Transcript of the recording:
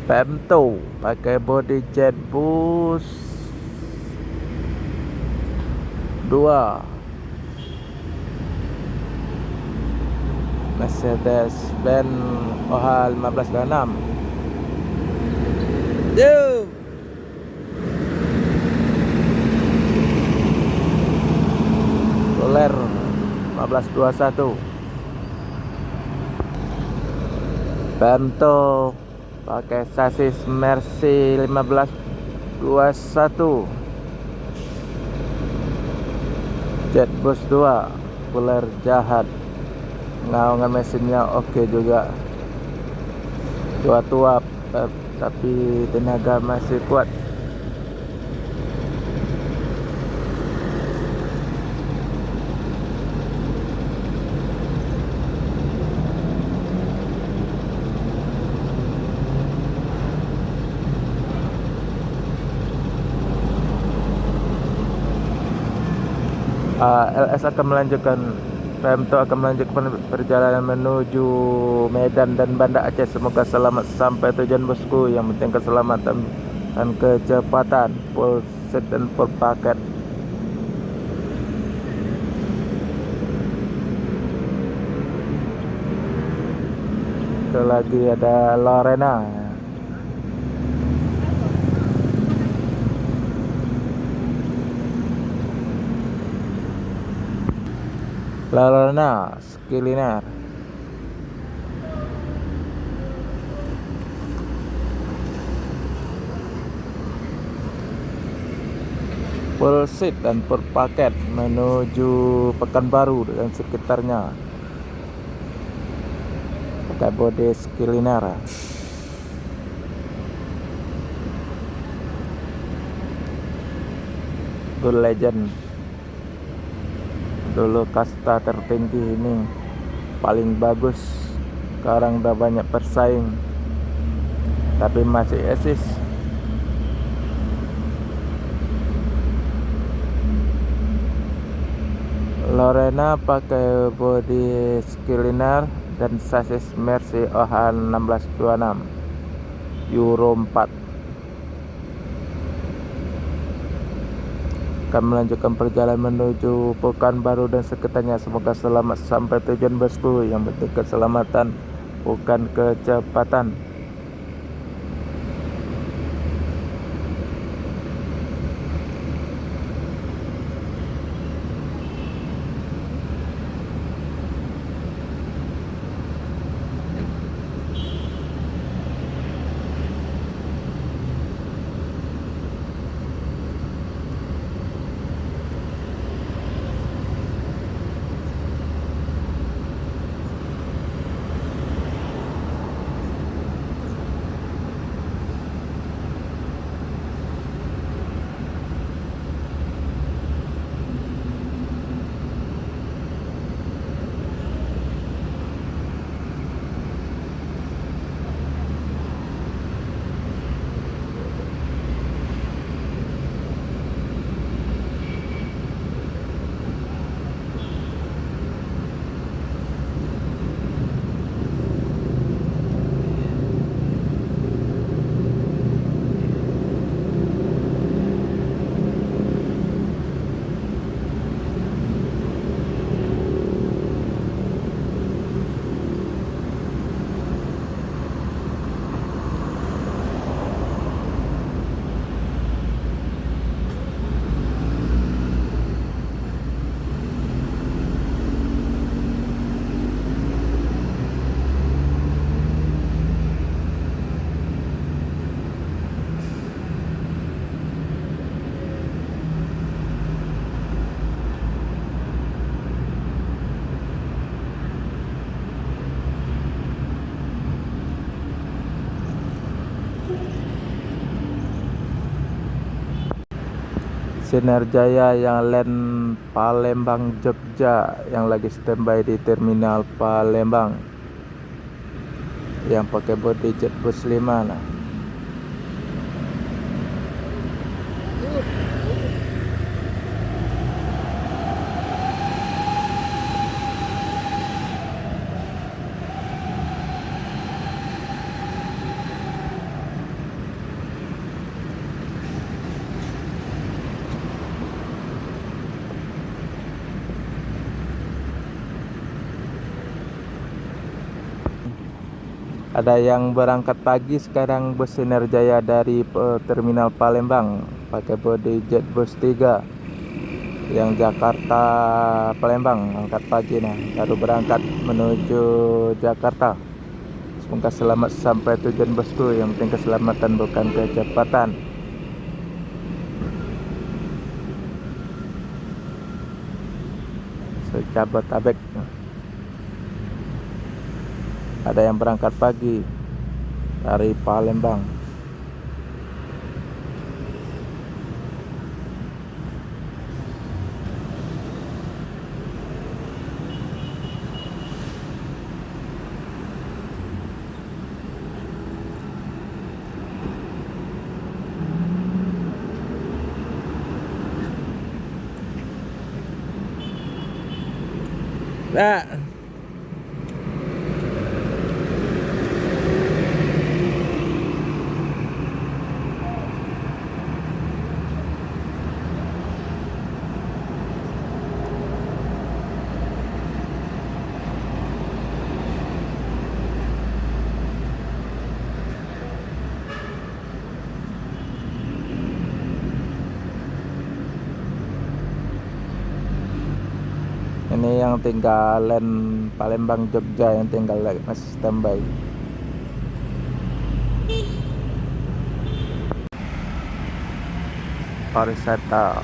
Pemto pakai body jet bus 2. Mercedes-Benz OH 1526. Yuk. Soler 1521. Pemto pakai sasis Mercy 1521. Jetbus 2 cooler jahat, ngawangan mesinnya oke juga, tua-tua tapi tenaga masih kuat. LS akan melanjutkan Pemto akan melanjutkan perjalanan menuju Medan dan Banda Aceh. Semoga selamat sampai tujuan bosku. Yang penting keselamatan dan kecepatan. Full set dan full paket. Itu lagi ada Lorena. Lorena Skiliner. Full seat dan full paket menuju Pekanbaru dan sekitarnya. Pakai body Skiliner. Good Legend. Dulu kasta tertinggi, ini paling bagus. Sekarang udah banyak persaing, tapi masih eksis. Lorena pakai body Skiliner dan sasis Mercy OH 1626 Euro 4. Akan melanjutkan perjalanan menuju Pekanbaru dan sekitarnya. Semoga selamat sampai tujuan bosku. Yang penting keselamatan, bukan kecepatan. Sinar Jaya yang land Palembang Jogja yang lagi standby di terminal Palembang, yang pakai body jet bus 5 lah. Ada yang berangkat pagi sekarang bus Sinerjaya dari Terminal Palembang pakai body jet bus 3 yang Jakarta Palembang angkat pagi, nah baru berangkat menuju Jakarta. Semoga selamat sampai tujuan bosku, yang penting keselamatan bukan kecepatan. Sejabotabek ada yang berangkat pagi dari Palembang. Nah, ini yang tinggalan Palembang Jogja yang tinggal masih standby. Pariwisata